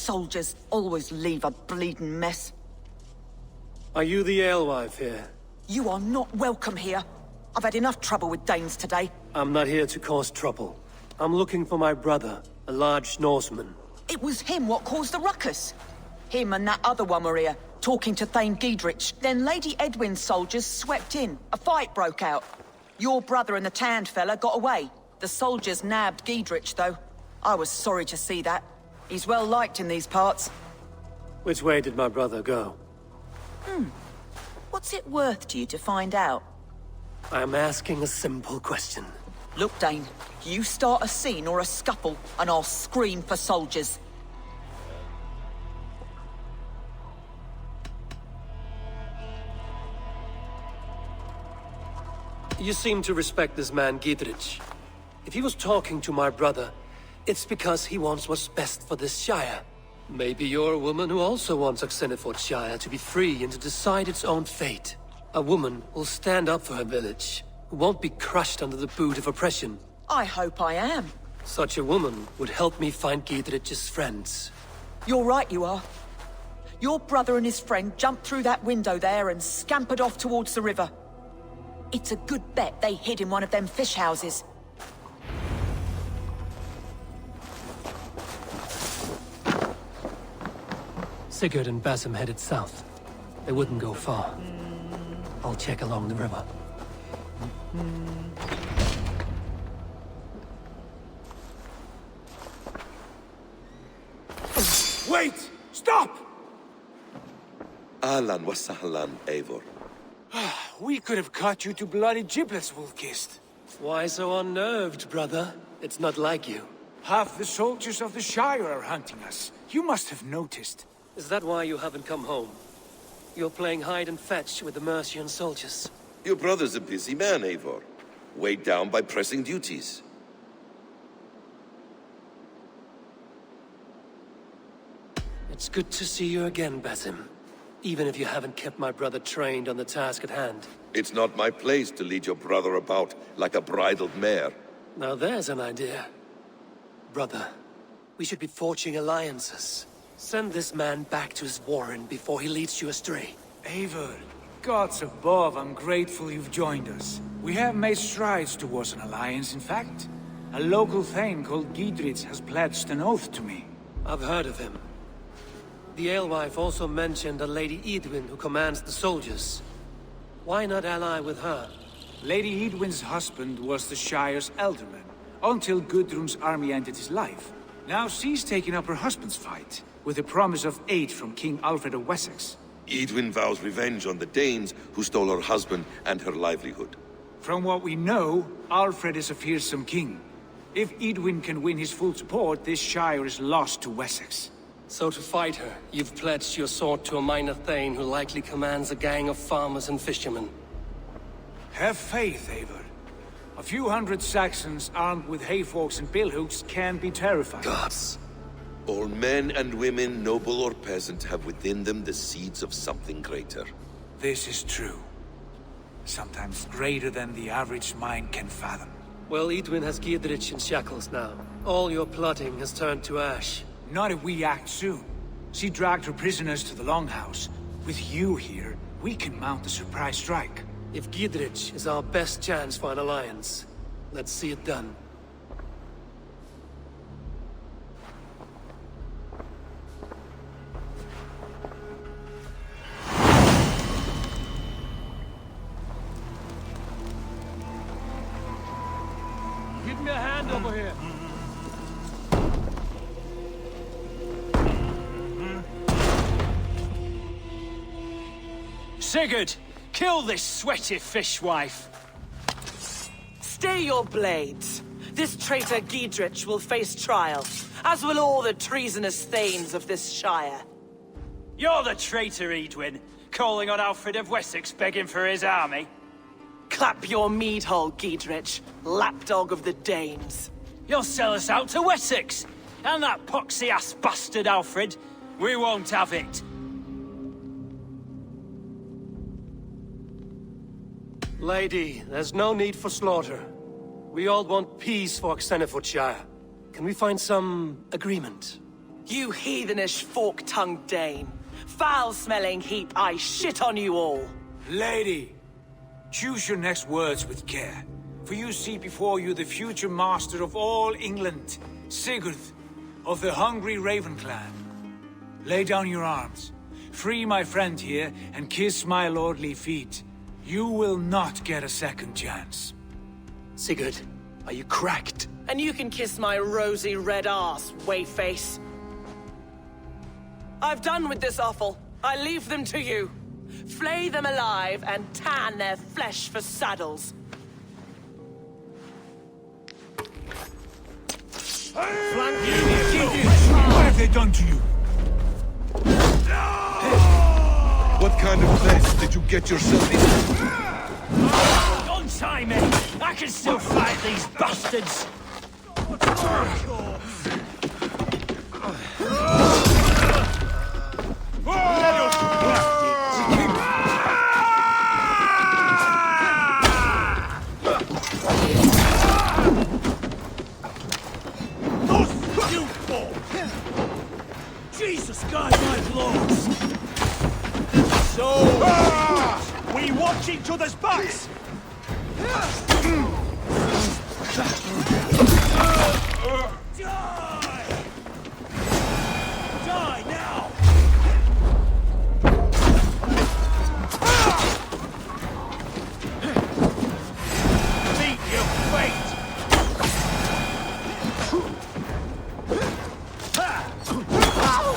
soldiers always leave a bleeding mess. Are you the alewife here? You are not welcome here. I've had enough trouble with Danes today. I'm not here to cause trouble. I'm looking for my brother, a large Norseman. It was him what caused the ruckus. Him and that other one were here, talking to Thane Geadric. Then Lady Eadwyn's soldiers swept in. A fight broke out. Your brother and the tanned fella got away. The soldiers nabbed Geadric, though. I was sorry to see that. He's well liked in these parts. Which way did my brother go? What's it worth to you to find out? I'm asking a simple question. Look, Dane, you start a scene or a scuffle, and I'll scream for soldiers. You seem to respect this man, Geadric. If he was talking to my brother, it's because he wants what's best for this Shire. Maybe you're a woman who also wants Shire to be free and to decide its own fate. A woman who'll stand up for her village, who won't be crushed under the boot of oppression. I hope I am. Such a woman would help me find Geadric's friends. You're right, you are. Your brother and his friend jumped through that window there and scampered off towards the river. It's a good bet they hid in one of them fish houses. Sigurd and Basim headed south. They wouldn't go far. I'll check along the river. Wait! Stop! Ahlan wa sahlan, Eivor. We could have cut you to bloody giblets, Wolf-kissed. Why so unnerved, brother? It's not like you. Half the soldiers of the Shire are hunting us. You must have noticed. Is that why you haven't come home? You're playing hide and fetch with the Mercian soldiers. Your brother's a busy man, Eivor. Weighed down by pressing duties. It's good to see you again, Basim. Even if you haven't kept my brother trained on the task at hand. It's not my place to lead your brother about like a bridled mare. Now there's an idea. Brother, we should be forging alliances. Send this man back to his warren before he leads you astray. Eivor, gods above, I'm grateful you've joined us. We have made strides towards an alliance, in fact. A local thane called Geadric has pledged an oath to me. I've heard of him. The alewife also mentioned a Lady Eadwyn who commands the soldiers. Why not ally with her? Lady Eadwyn's husband was the Shire's elderman, until Gudrun's army ended his life. Now she's taken up her husband's fight, with the promise of aid from King Alfred of Wessex. Eadwyn vows revenge on the Danes who stole her husband and her livelihood. From what we know, Alfred is a fearsome king. If Eadwyn can win his full support, this Shire is lost to Wessex. So to fight her, you've pledged your sword to a minor thane who likely commands a gang of farmers and fishermen. Have faith, Eivor. A few hundred Saxons armed with hayforks and billhooks can be terrifying. Gods. All men and women, noble or peasant, have within them the seeds of something greater. This is true. Sometimes greater than the average mind can fathom. Well, Eadwyn has Geadric in shackles now. All your plotting has turned to ash. Not if we act soon. She dragged her prisoners to the Longhouse. With you here, we can mount a surprise strike. If Geadric is our best chance for an alliance, let's see it done. Give me a hand over here. Sigurd, kill this sweaty fishwife. Stay your blades. This traitor Geadric will face trial, as will all the treasonous thanes of this shire. You're the traitor, Eadwyn, calling on Alfred of Wessex begging for his army. Clap your mead hole, Geadric, lapdog of the Danes. You'll sell us out to Wessex, and that poxy-ass bastard Alfred. We won't have it. Lady, there's no need for slaughter. We all want peace for Shire. Can we find some agreement? You heathenish fork-tongued Dane. Foul-smelling heap, I shit on you all. Lady, choose your next words with care. For you see before you the future master of all England, Sigurd, of the hungry Raven clan. Lay down your arms. Free my friend here, and kiss my lordly feet. You will not get a second chance. Sigurd, are you cracked? And you can kiss my rosy red ass, wayface. I've done with this offal. I leave them to you. Flay them alive and tan their flesh for saddles. What have they done to you? What kind of mess did you get yourself into? Untie me! I can still fight these bastards! Jesus, guide my lords! So, we watch each other's backs! Die! Die now! Meet your fate!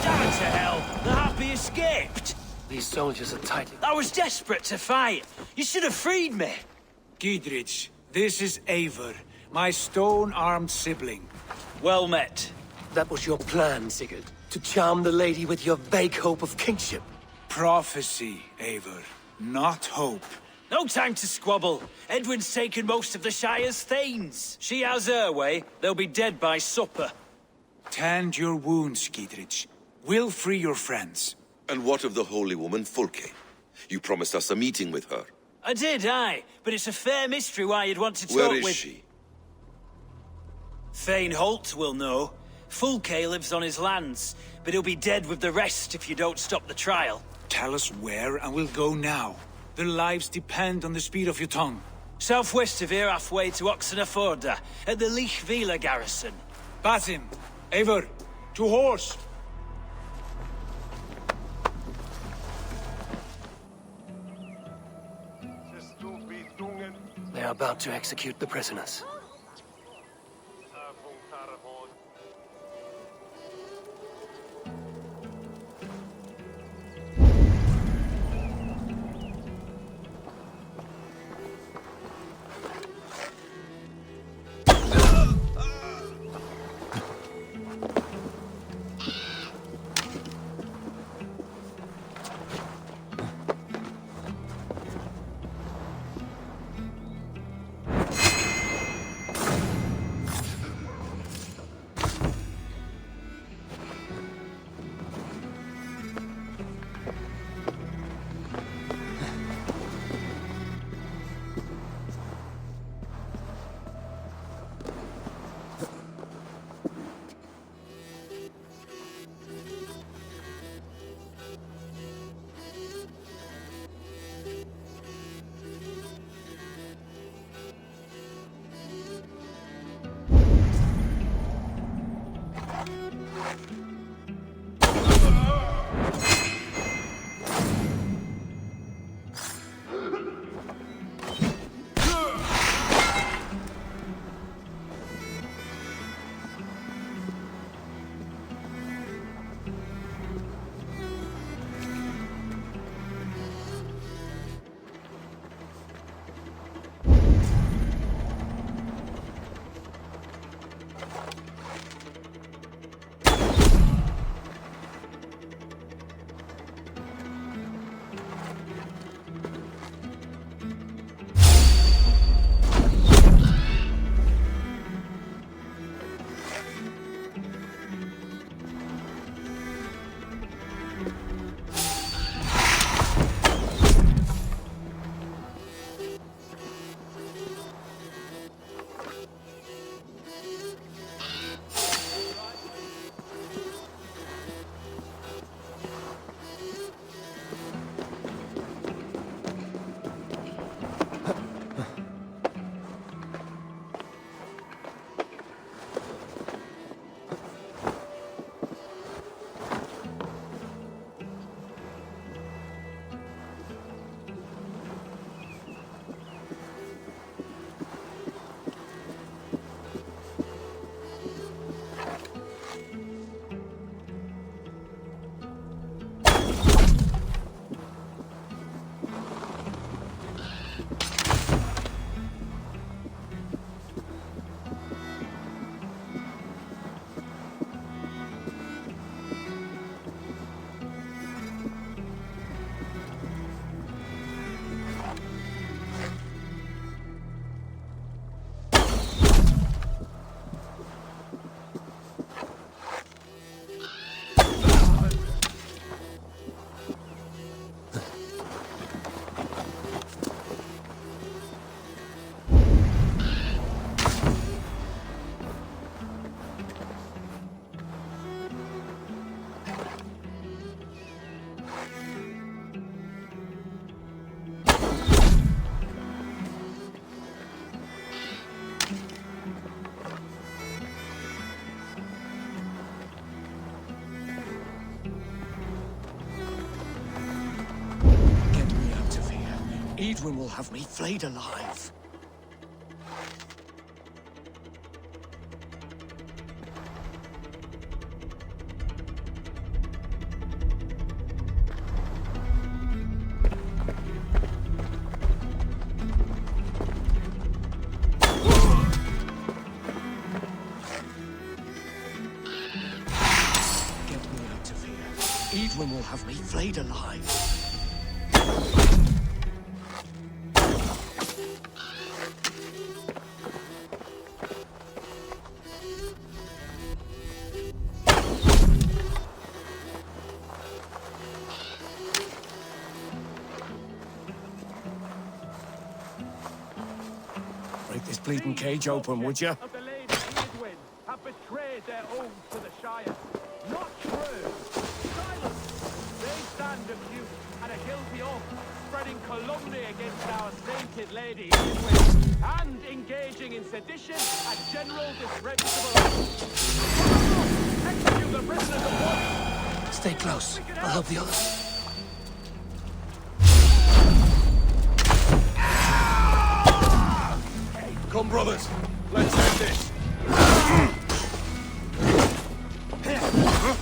Down to hell! The happy escaped! These soldiers are tight. I was desperate to fight. You should have freed me. Geadric, this is Eivor, my stone-armed sibling. Well met. That was your plan, Sigurd. To charm the lady with your vague hope of kingship. Prophecy, Eivor, not hope. No time to squabble. Eadwyn's taken most of the Shire's thanes. She has her way. They'll be dead by supper. Tend your wounds, Geadric. We'll free your friends. And what of the holy woman Fulke? You promised us a meeting with her. I did, aye. But it's a fair mystery why you'd want to talk Where with... is she? Thane Holt will know. Fulke lives on his lands, but he'll be dead with the rest if you don't stop the trial. Tell us where, and we'll go now. Their lives depend on the speed of your tongue. Southwest of here, halfway to Oxenaforda, at the Leah Villa Garrison. Basim, Eivor, to horse! They are about to execute the prisoners. Eadwyn will have me flayed alive. Eadwyn will have me flayed alive. Break this bleeding cage open, would you? Of the Lady Eadwyn have betrayed their oaths to the Shire. Not true. Silence. They stand mute and are guilty of spreading calumny against our sainted Lady Eadwyn and engaging in sedition and general disreputable acts. Execute the prisoners at once. Stay close. I'll help the others. Come, brothers. Let's end this.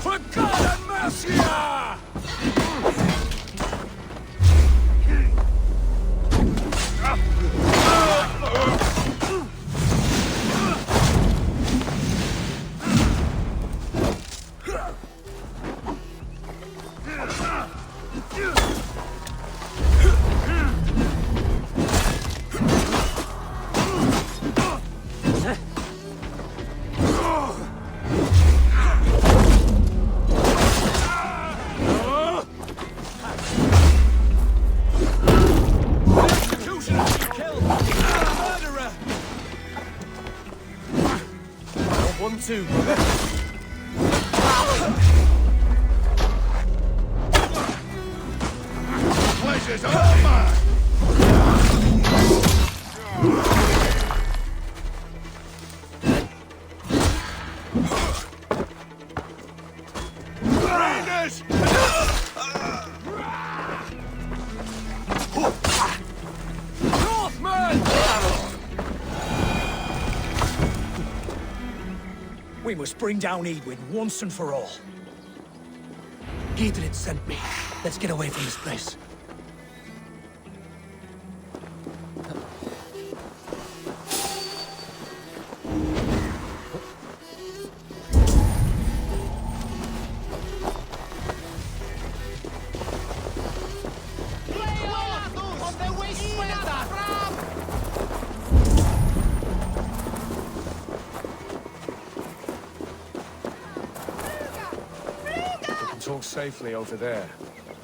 For God and mercy! Two. Pleasure's all mine. Raiders! Northmen! We must bring down Eadwyn once and for all. Geadric sent me. Let's get away from this place. Talk safely over there.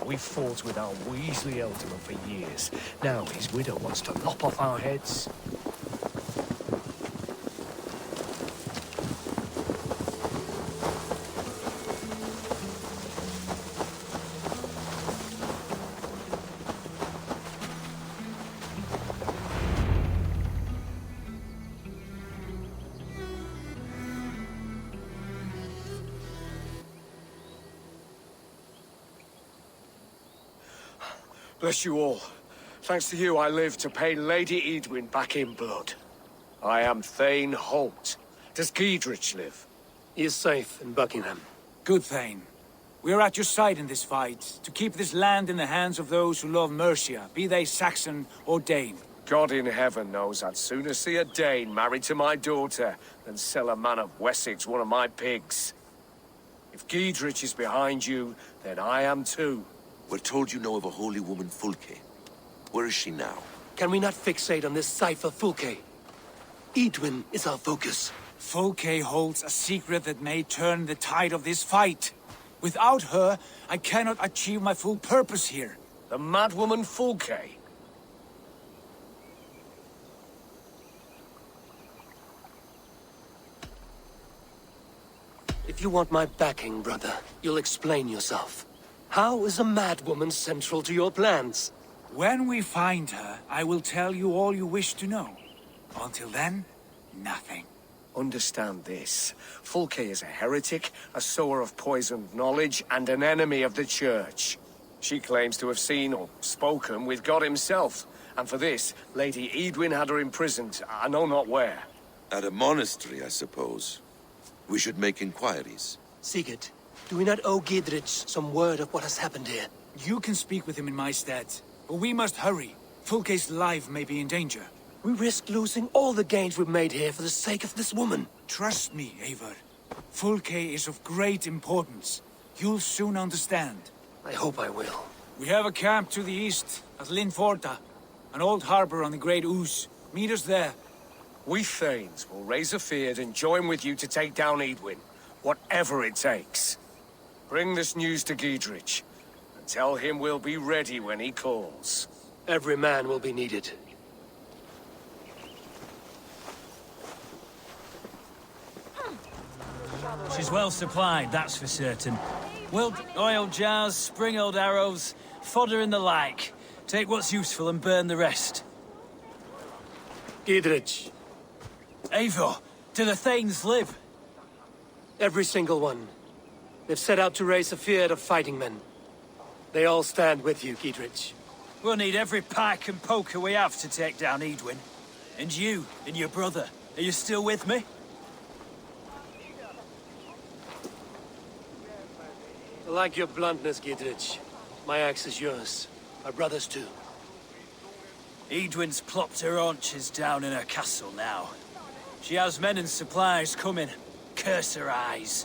We fought with our Weasley Ealdorman for years. Now his widow wants to lop off our heads. Bless you all. Thanks to you, I live to pay Lady Eadwyn back in blood. I am Thane Holt. Does Geadric live? He is safe in Buckingham. Good, Thane. We are at your side in this fight, to keep this land in the hands of those who love Mercia, be they Saxon or Dane. God in heaven knows I'd sooner see a Dane married to my daughter than sell a man of Wessex one of my pigs. If Geadric is behind you, then I am too. We're told you know of a holy woman, Fulke. Where is she now? Can we not fixate on this cipher, Fulke? Eadwyn is our focus. Fulke holds a secret that may turn the tide of this fight. Without her, I cannot achieve my full purpose here. The madwoman Fulke? If you want my backing, brother, you'll explain yourself. How is a madwoman central to your plans? When we find her, I will tell you all you wish to know. Until then, nothing. Understand this. Fulke is a heretic, a sower of poisoned knowledge, and an enemy of the Church. She claims to have seen or spoken with God himself, And for this, Lady Eadwyn had her imprisoned, I know not where. At a monastery, I suppose. We should make inquiries. Sigurd, do we not owe Geadric some word of what has happened here? You can speak with him in my stead, but we must hurry. Fulke's life may be in danger. We risk losing all the gains we've made here for the sake of this woman. Trust me, Eivor. Fulke is of great importance. You'll soon understand. I hope I will. We have a camp to the east, at Linforta. An old harbor on the Great Ouse. Meet us there. We Thanes will raise a feard and join with you to take down Eadwyn, whatever it takes. Bring this news to Geadric, and tell him we'll be ready when he calls. Every man will be needed. She's well supplied, that's for certain. Wilt oil jars, spring-old arrows, fodder and the like. Take what's useful and burn the rest. Geadric, Eivor, do the Thanes live? every single one. They've set out to raise a fear of fighting men. They all stand with you, Geadric. We'll need every pike and poker we have to take down Eadwyn. And you, and your brother, are you still with me? I like your bluntness, Geadric. My axe is yours. My brother's too. Eadwyn's plopped her haunches down in her castle now. She has men and supplies coming. Curse her eyes.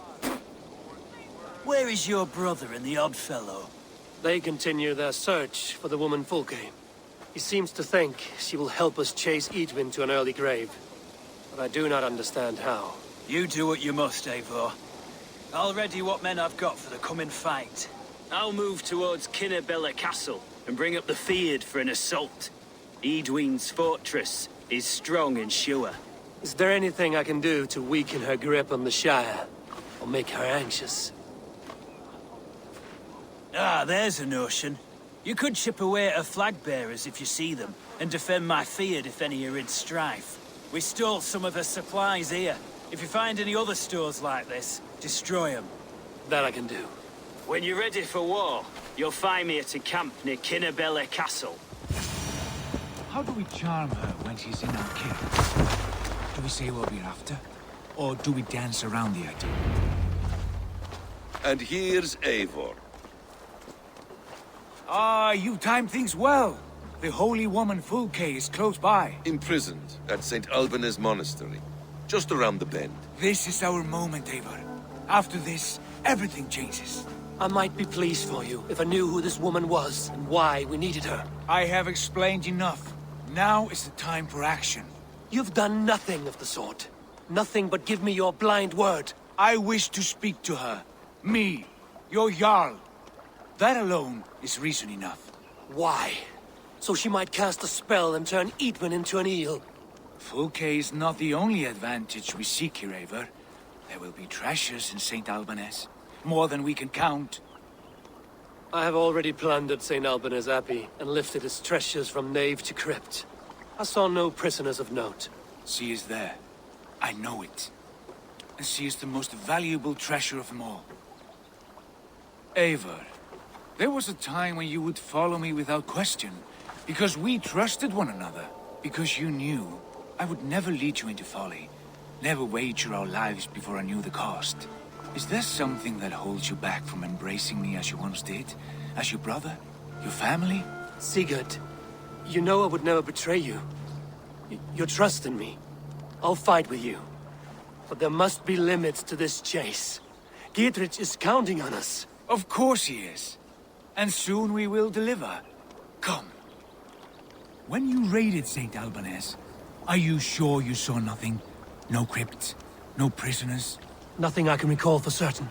Where is your brother and the odd fellow? They continue their search for the woman Fulke. He seems to think she will help us chase Eadwyn to an early grave. But I do not understand how. You do what you must, Eivor. I'll ready what men I've got for the coming fight. I'll move towards Cyne Belle Castle and bring up the feard for an assault. Eadwyn's fortress is strong and sure. Is there anything I can do to weaken her grip on the Shire? Or make her anxious? Ah, there's a notion. You could chip away at her flag-bearers if you see them, and defend my feard if any are in strife. We stole some of her supplies here. If you find any other stores like this, destroy them. That I can do. When you're ready for war, you'll find me at a camp near Cyne Belle Castle. How do we charm her when she's in our care? Do we say what we're after? Or do we dance around the idea? And here's Eivor. Ah, you timed things well. The holy woman Fulke is close by. Imprisoned at St. Alban's Monastery. Just around the bend. This is our moment, Eivor. After this, everything changes. I might be pleased for you if I knew who this woman was and why we needed her. I have explained enough. Now is the time for action. You've done nothing of the sort. Nothing but give me your blind word. I wish to speak to her. Me, your Jarl. That alone is reason enough. Why? So she might cast a spell and turn Eadwyn into an eel. Fulke is not the only advantage we seek here, Eivor. There will be treasures in St. Alban's. More than we can count. I have already plundered St. Alban's Abbey and lifted its treasures from nave to crypt. I saw no prisoners of note. She is there. I know it. And she is the most valuable treasure of them all. Eivor, there was a time when you would follow me without question, because we trusted one another, because you knew I would never lead you into folly, never wager our lives before I knew the cost. Is there something that holds you back from embracing me as you once did? As your brother? Your family? Sigurd, you know I would never betray you. Your trust in me. I'll fight with you. But there must be limits to this chase. Geadric is counting on us. Of course he is. And soon we will deliver. Come. When you raided St. Alban's, are you sure you saw nothing? No crypts? No prisoners? Nothing I can recall for certain.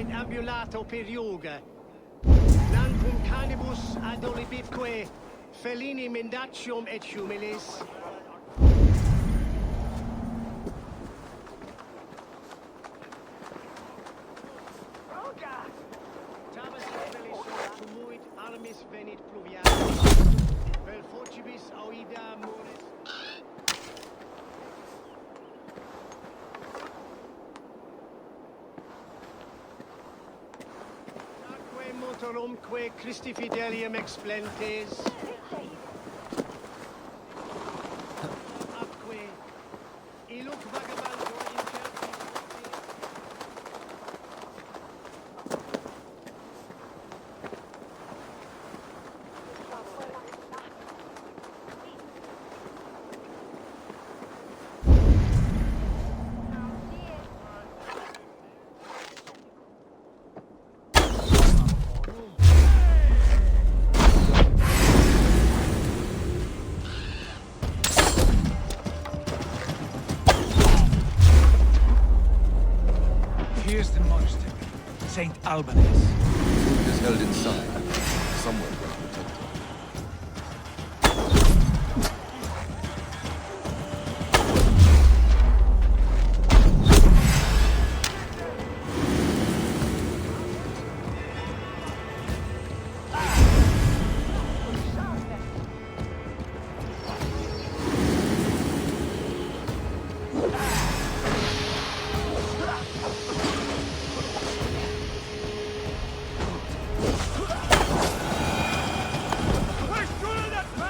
et ambulato per yoga. Non cum canibus adolibitque, felini mendacium et humilis. Tabas fellis tumuit armis venit pluvialis. Vel fortibus auida mores. Atque motorumque Christi fidelium explentes. Atque illuc vagabando in certi. Here's the monastery, St. Albanus. Fulke is held inside, somewhere well protected.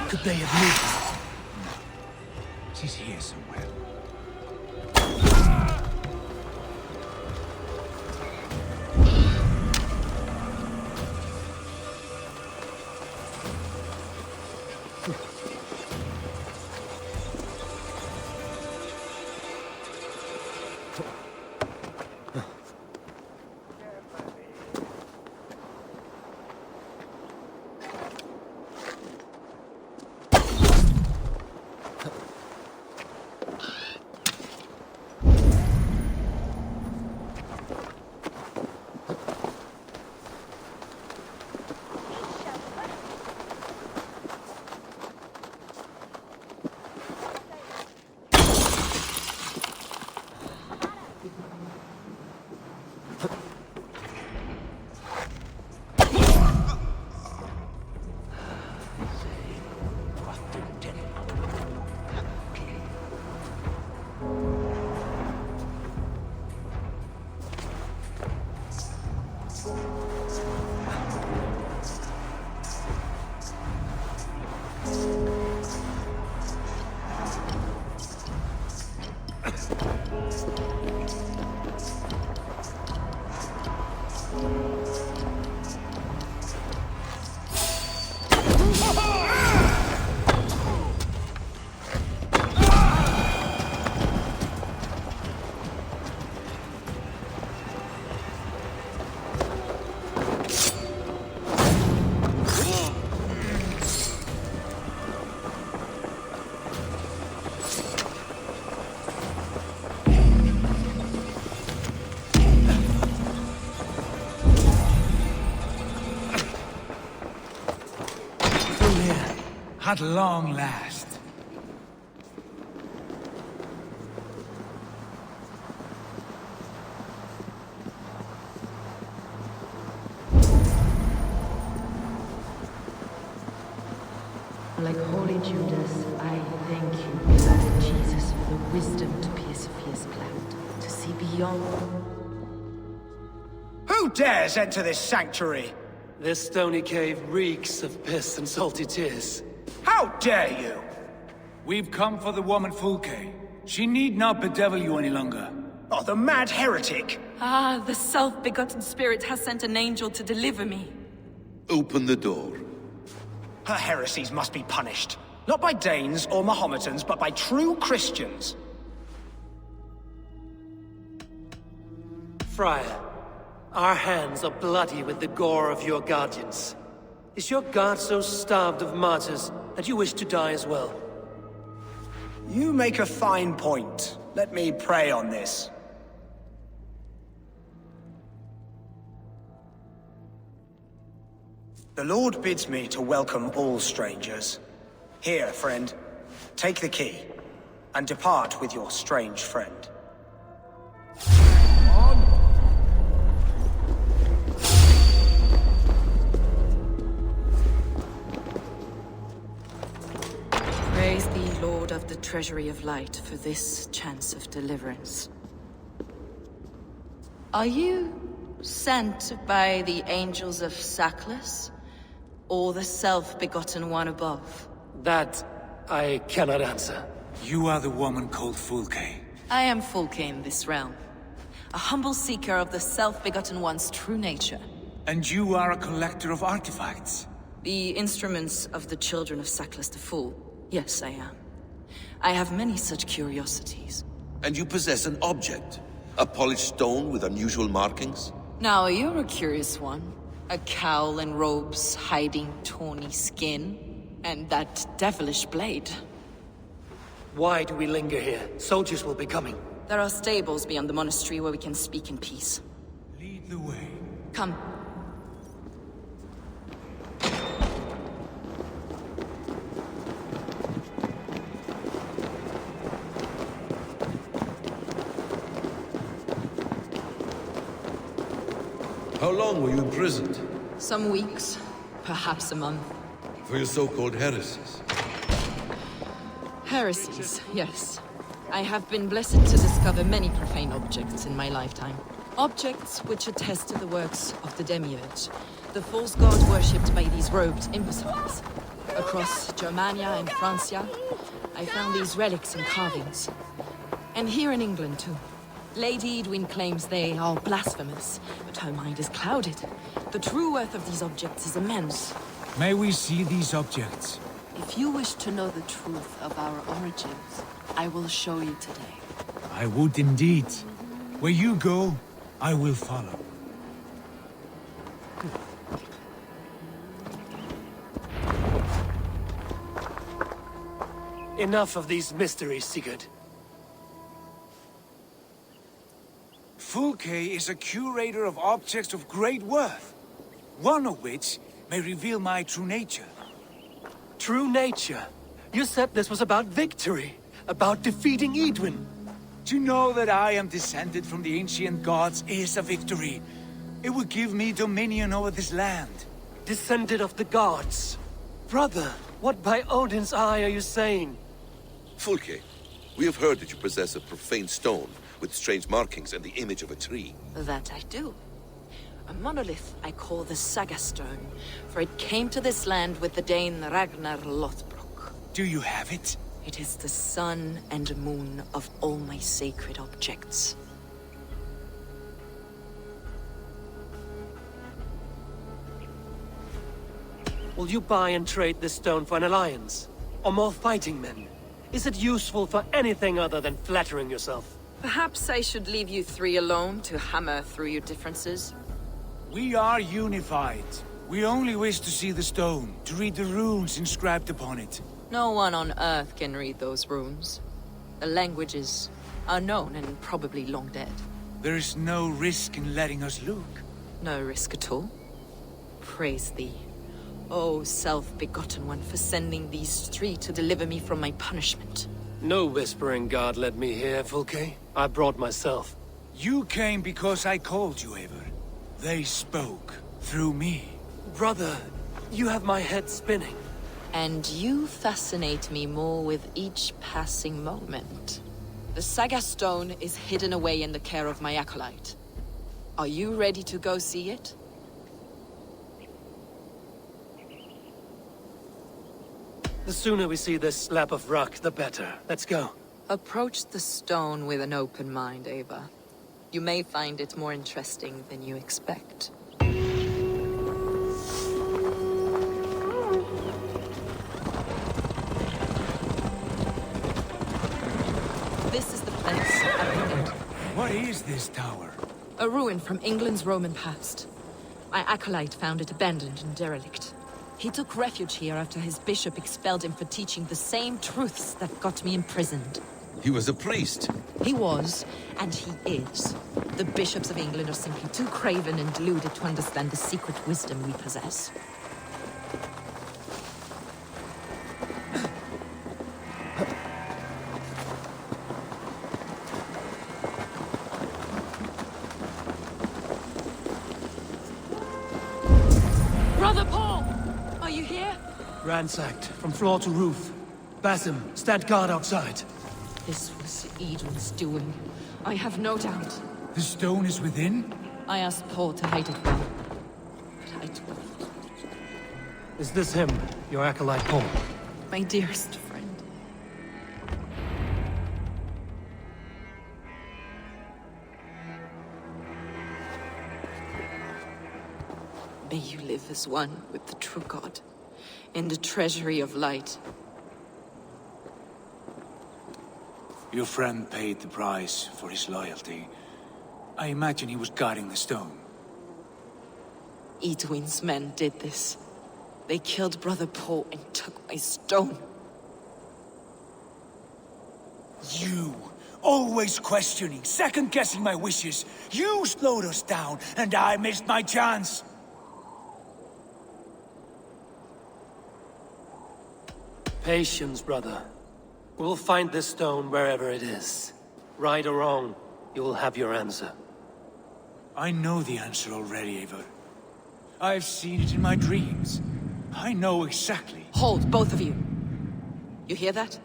Could they have moved? No. She's here somewhere. At long last. Like holy Judas, I thank you, beloved Jesus, for the wisdom to persevere planned, to see beyond. Who dares enter this sanctuary? This stony cave reeks of piss and salty tears. How dare you? We've come for the woman Fulke. She need not bedevil you any longer. Oh, the mad heretic! Ah, the self-begotten spirit has sent an angel to deliver me. Open the door. Her heresies must be punished. Not by Danes or Mahometans, but by true Christians. Friar, our hands are bloody with the gore of your guardians. Is your god so starved of martyrs that you wish to die as well? You make a fine point. Let me pray on this. The Lord bids me to welcome all strangers. Here, friend, take the key, and depart with your strange friend. Praise thee, Lord of the Treasury of Light, for this chance of deliverance. Are you sent by the angels of Sackless, or the self-begotten one above? That I cannot answer. You are the woman called Fulke. I am Fulke in this realm, a humble seeker of the self-begotten one's true nature. And you are a collector of artifacts. The instruments of the children of Sackless the Fool. Yes, I am. I have many such curiosities. And you possess an object? A polished stone with unusual markings? Now, you're a curious one. A cowl and robes hiding tawny skin, and that devilish blade. Why do we linger here? Soldiers will be coming. There are stables beyond the monastery where we can speak in peace. Lead the way. Come. How long were you imprisoned? Some weeks, perhaps a month. For your so-called heresies? Heresies, yes. I have been blessed to discover many profane objects in my lifetime. Objects which attest to the works of the Demiurge, the false god worshipped by these robed imbeciles. Across Germania and Francia, I found these relics and carvings. And here in England, too. Lady Eadwyn claims they are blasphemous, but her mind is clouded. The true worth of these objects is immense. May we see these objects? If you wish to know the truth of our origins, I will show you today. I would indeed. Where you go, I will follow. Enough of these mysteries, Sigurd. Fulke is a curator of objects of great worth, one of which may reveal my true nature. True nature? You said this was about victory, about defeating Eadwyn. To know that I am descended from the ancient gods is a victory. It would give me dominion over this land. Descended of the gods? Brother, what by Odin's eye are you saying? Fulke, we have heard that you possess a profane stone with strange markings and the image of a tree. That I do. A monolith I call the Saga Stone, for it came to this land with the Dane Ragnar Lothbrok. Do you have it? It is the sun and moon of all my sacred objects. Will you buy and trade this stone for an alliance? Or more fighting men? Is it useful for anything other than flattering yourself? Perhaps I should leave you three alone to hammer through your differences? We are unified. We only wish to see the stone, to read the runes inscribed upon it. No one on Earth can read those runes. The languages are known and probably long dead. There is no risk in letting us look. No risk at all. Praise thee, O self-begotten one, for sending these three to deliver me from my punishment. No whispering god led me here, Fulke. I brought myself. You came because I called you, Eivor. They spoke through me. Brother, you have my head spinning. And you fascinate me more with each passing moment. The Saga Stone is hidden away in the care of my acolyte. Are you ready to go see it? The sooner we see this slab of rock, the better. Let's go. Approach the stone with an open mind, Eivor. You may find it more interesting than you expect. This is the place at the gate. What is this tower? A ruin from England's Roman past. My acolyte found it abandoned and derelict. He took refuge here after his bishop expelled him for teaching the same truths that got me imprisoned. He was a priest. He was, and he is. The bishops of England are simply too craven and deluded to understand the secret wisdom we possess. Ransacked, from floor to roof. Basim, stand guard outside. This was Eadwyn's doing. I have no doubt. The stone is within? I asked Paul to hide it well. But I told him. Is this him, your acolyte Paul? My dearest friend. May you live as one with the true God, in the treasury of light. Your friend paid the price for his loyalty. I imagine he was guarding the stone. Eadwyn's men did this. They killed Brother Paul and took my stone. You! Always questioning, second-guessing my wishes. You slowed us down, and I missed my chance. Patience, brother. We'll find this stone wherever it is. Right or wrong, you will have your answer. I know the answer already, Eivor. I've seen it in my dreams. I know exactly. Hold, both of you. You hear that?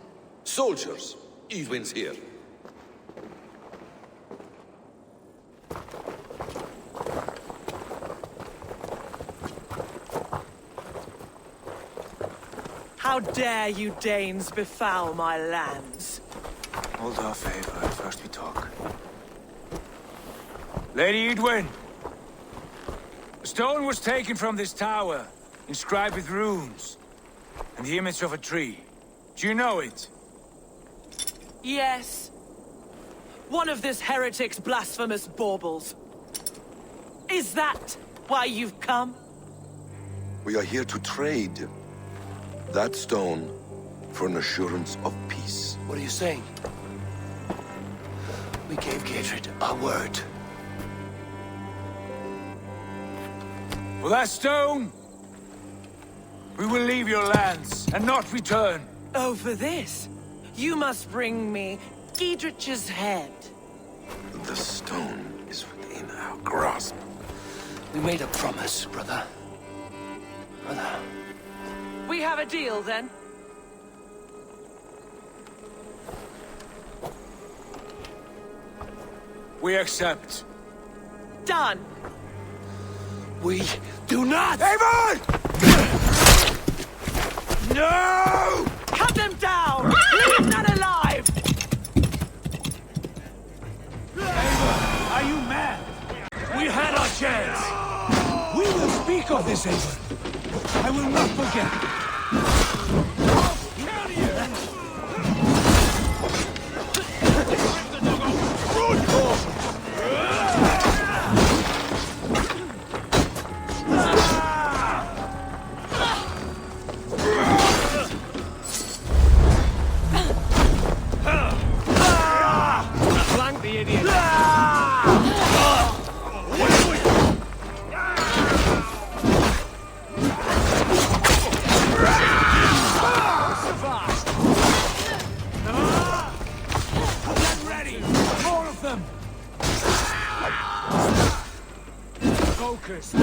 Soldiers! Eadwyn's here. How dare you Danes befoul my lands? Hold off, Eivor. First we talk. Lady Eadwyn! A stone was taken from this tower, inscribed with runes, and the image of a tree. Do you know it? Yes. One of this heretic's blasphemous baubles. Is that why you've come? We are here to trade that stone for an assurance of peace. What are you saying? We gave Geadric our word. For that stone, we will leave your lands and not return. Oh, for this? You must bring me Geadric's head. The stone is within our grasp. We made a promise, brother. Brother. We have a deal, then? We accept. Done! We do not! Eivor! No! Cut them down! Leave none alive! Eivor, are you mad? We had our chance! We will speak of this, Eivor. I will not forget. Flank the idiot! Focus.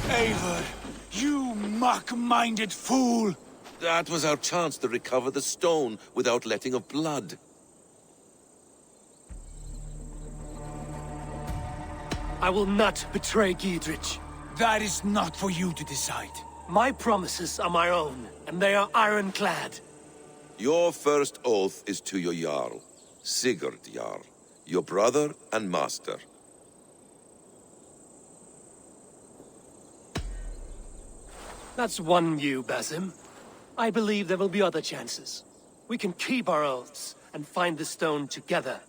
Eivor, weak-minded fool! That was our chance to recover the stone without letting of blood. I will not betray Geadric. That is not for you to decide. My promises are my own, and they are ironclad. Your first oath is to your Jarl, Sigurd Jarl, your brother and master. That's one view, Basim. I believe there will be other chances. We can keep our oaths and find the stone together.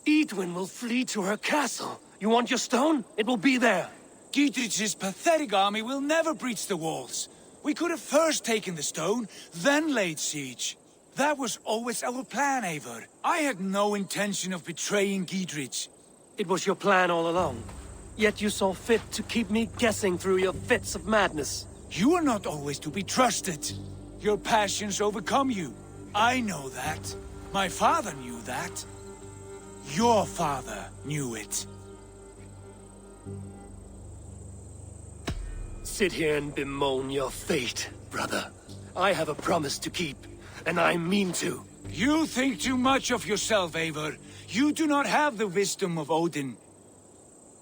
Eadwyn will flee to her castle. You want your stone? It will be there. Geadric's pathetic army will never breach the walls. We could have first taken the stone, then laid siege. That was always our plan, Eivor. I had no intention of betraying Geadric. It was your plan all along. Yet you saw fit to keep me guessing through your fits of madness. You are not always to be trusted. Your passions overcome you. I know that. My father knew that. Your father knew it. Sit here and bemoan your fate, brother. I have a promise to keep, and I mean to. You think too much of yourself, Eivor. You do not have the wisdom of Odin.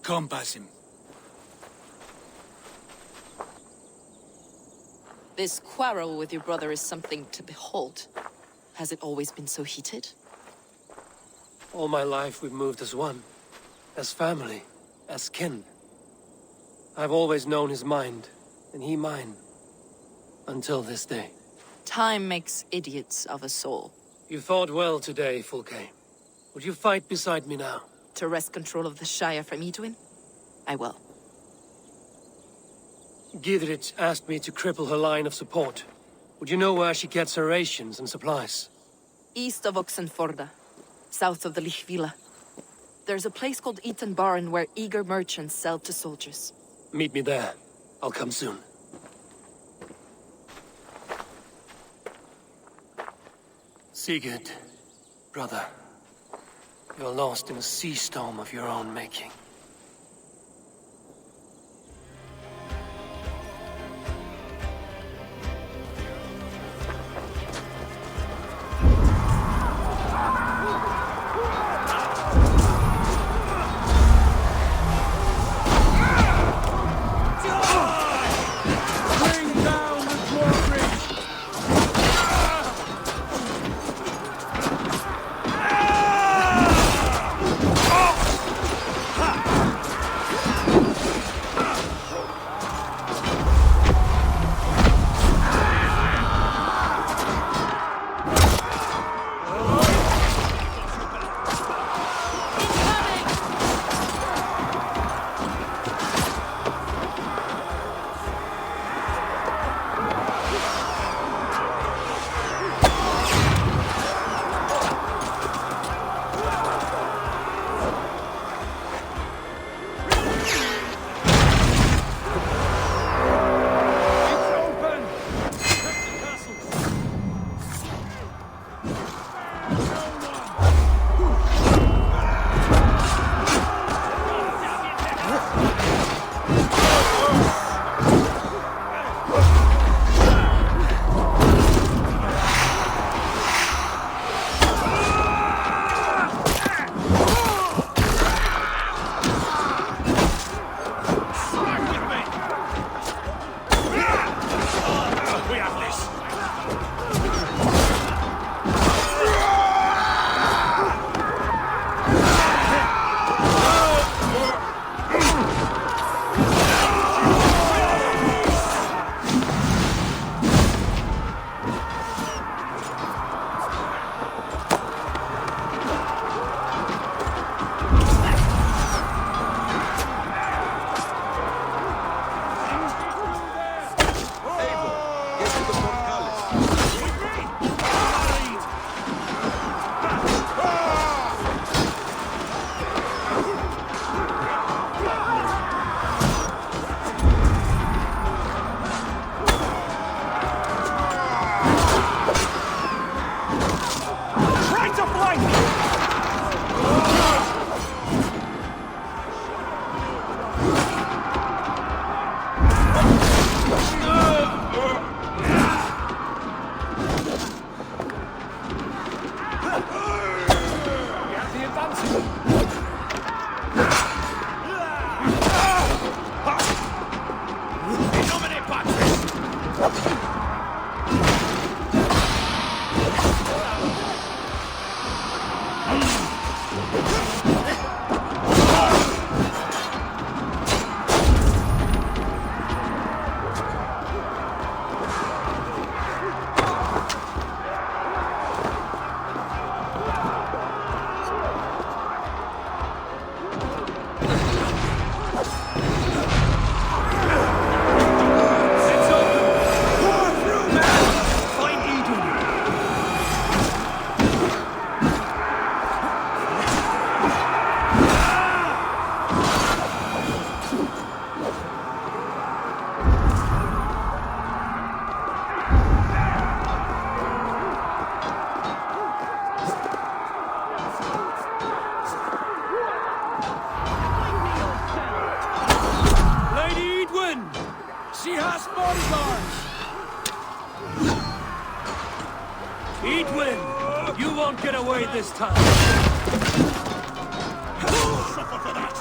Come, Basim. This quarrel with your brother is something to behold. Has it always been so heated? All my life we've moved as one. As family. As kin. I've always known his mind, and he mine. Until this day. Time makes idiots of us all. You fought well today, Fulke. Would you fight beside me now? To wrest control of the Shire from Eadwyn? I will. Geadric asked me to cripple her line of support. Would you know where she gets her rations and supplies? East of Oxenforda, south of the Leah Villa. There's a place called Eaton Barn where eager merchants sell to soldiers. Meet me there. I'll come soon. Sigurd, brother. You're lost in a sea storm of your own making. won't get away this time. Suffer for that!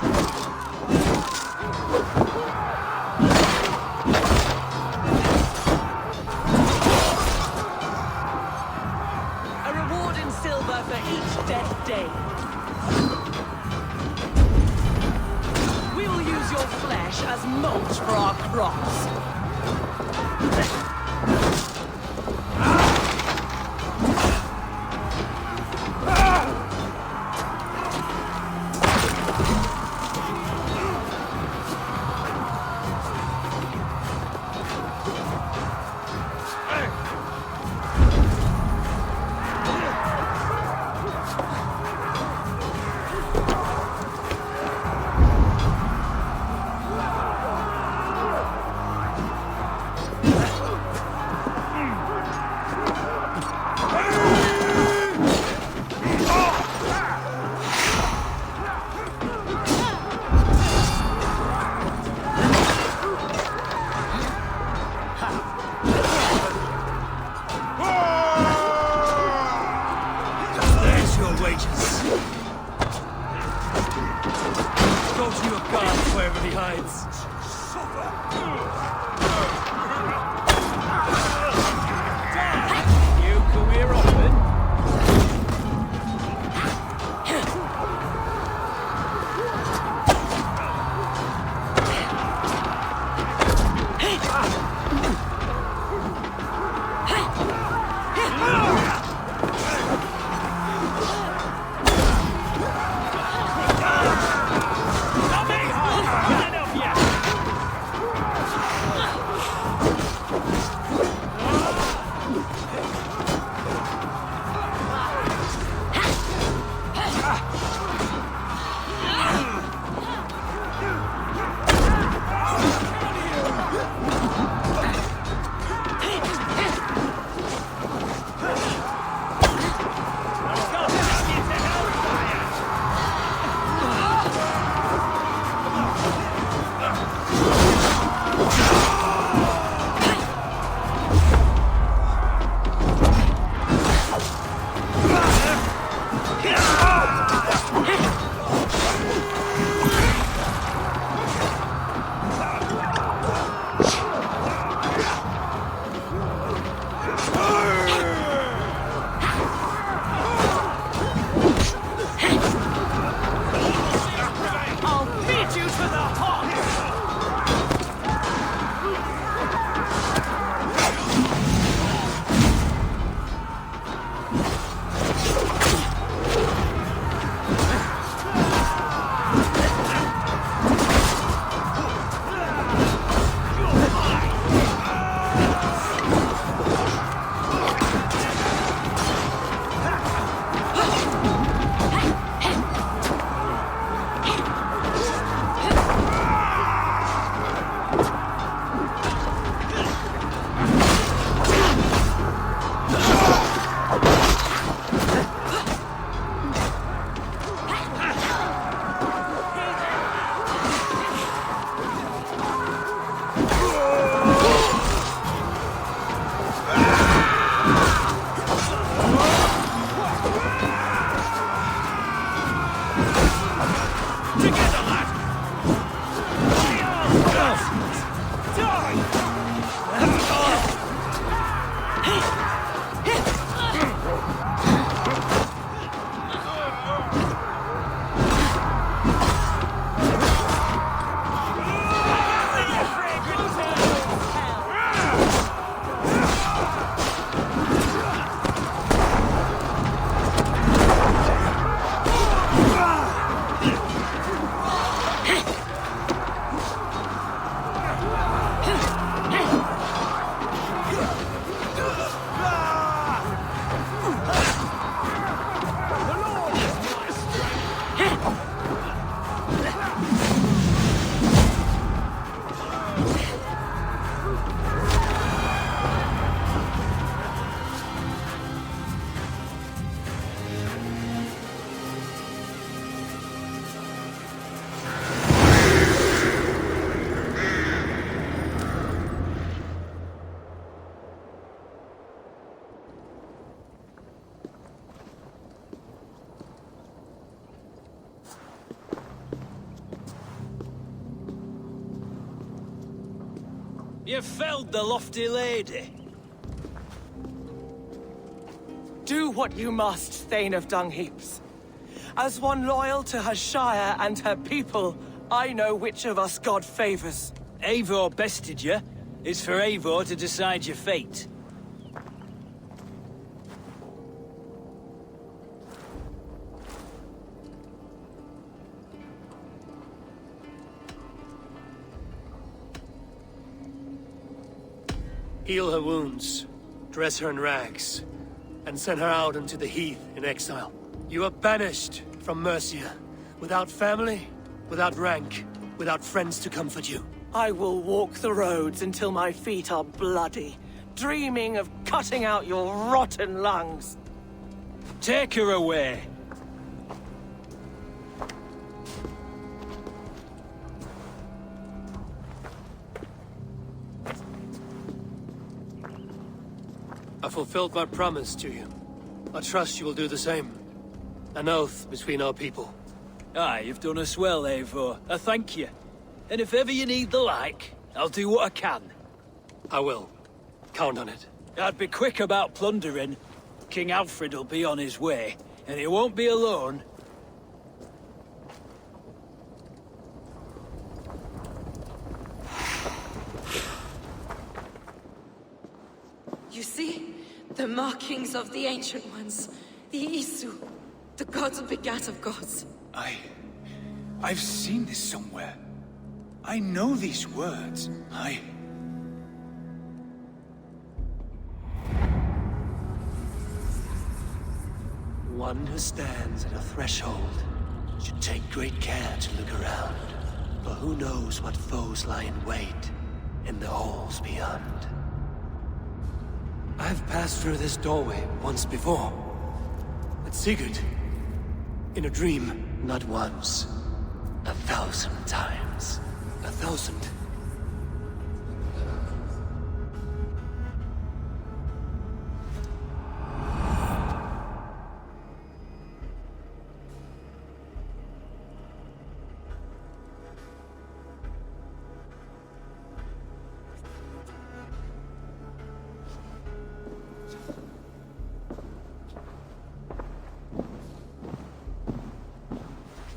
A reward in silver for each death day. We will use your flesh as mulch for our crops. You felled the lofty lady. Do what you must, Thane of Dungheaps. As one loyal to her shire and her people, I know which of us God favors. Eivor bested you. It's for Eivor to decide your fate. Heal her wounds, dress her in rags, and send her out into the heath in exile. You are banished from Mercia, without family, without rank, without friends to comfort you. I will walk the roads until my feet are bloody, dreaming of cutting out your rotten lungs. Take her away. I fulfilled my promise to you. I trust you will do the same. An oath between our people. Aye, you've done us well, Eivor. I thank you. And if ever you need the like, I'll do what I can. I will. Count on it. I'd be quick about plundering. King Alfred will be on his way, and he won't be alone. You see? The markings of the Ancient Ones. The Isu. The gods begat of gods. I've seen this somewhere. I know these words. One who stands at a threshold should take great care to look around. For who knows what foes lie in wait in the halls beyond. I've passed through this doorway once before. With Sigurd. In a dream, not once. 1,000 times. 1,000.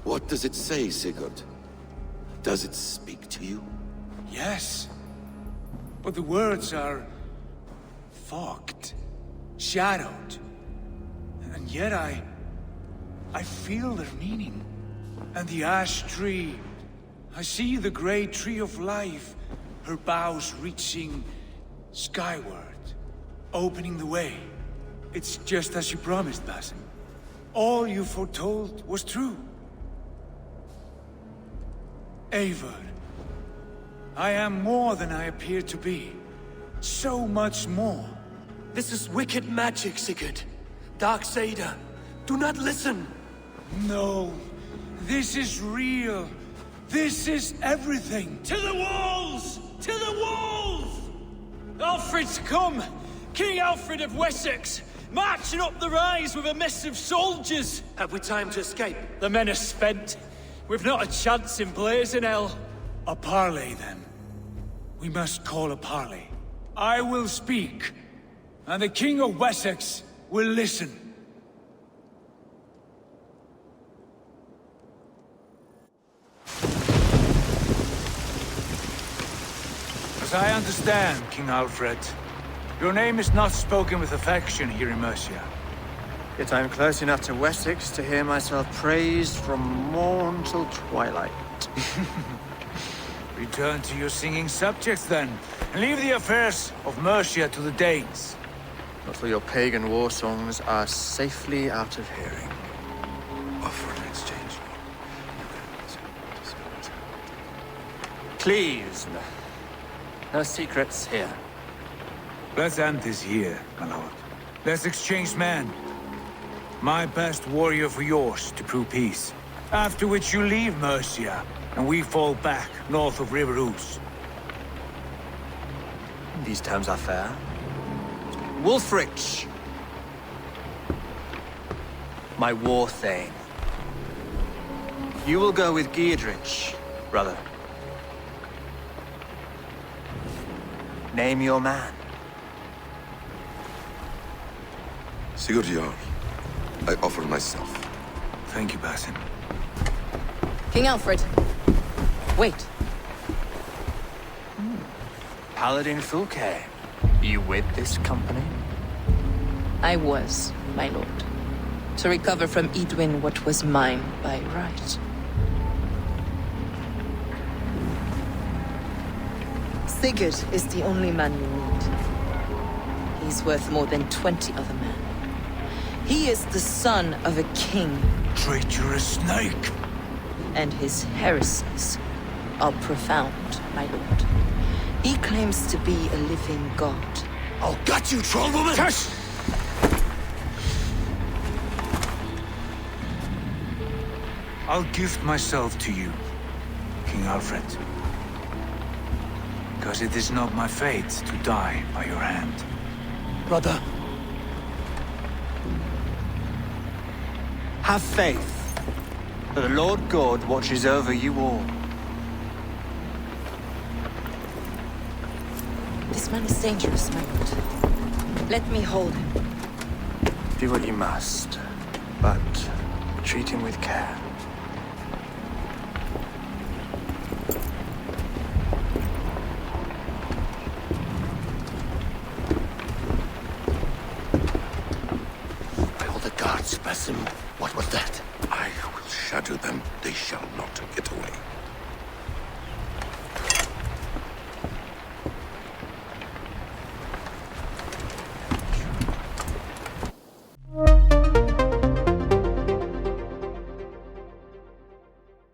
What does it say, Sigurd? Does it speak to you? Yes. But the words are... fogged. Shadowed. And yet I feel their meaning. And the ash tree. I see the great tree of life. Her boughs reaching skyward. Opening the way. It's just as you promised, Basim. All you foretold was true. Eivor, I am more than I appear to be. So much more. This is wicked magic, Sigurd. Dark Saida. Do not listen. No. This is real. This is everything. To the walls! To the walls! Alfred's come! King Alfred of Wessex! Marching up the rise with a mess of soldiers! Have we time to escape? The men are spent. We've not a chance in blazing hell. A parley, then. We must call a parley. I will speak, and the King of Wessex will listen. As I understand, King Alfred, your name is not spoken with affection here in Mercia. Yet I am close enough to Wessex to hear myself praised from morn till twilight. Return to your singing subjects, then, and leave the affairs of Mercia to the Danes. But for your pagan war songs are safely out of hearing. Offer an exchange. Please, no secrets here. Let's end this here, my lord. Let's exchange men. My best warrior for yours to prove peace. After which you leave Mercia, and we fall back north of River Ouse. These terms are fair. Wulfrich! My war thane. You will go with Geadric, brother. Name your man. Sigurd Eivor, I offer myself. Thank you, Basim. King Alfred. Wait. Paladin Fulke. You with this company? I was, my lord. To recover from Eadwyn what was mine by right. Sigurd is the only man you need. He's worth more than 20 other men. He is the son of a king. Traitorous snake! And his heresies are profound, my lord. He claims to be a living god. I'll gut you, troll woman! Tush! I'll gift myself to you, King Alfred. Because it is not my fate to die by your hand. Brother. Have faith, for the Lord God watches over you all. This man is dangerous, my lord. Let me hold him. Do what you must, but treat him with care. Basim, what was that? I will shatter them. They shall not get away.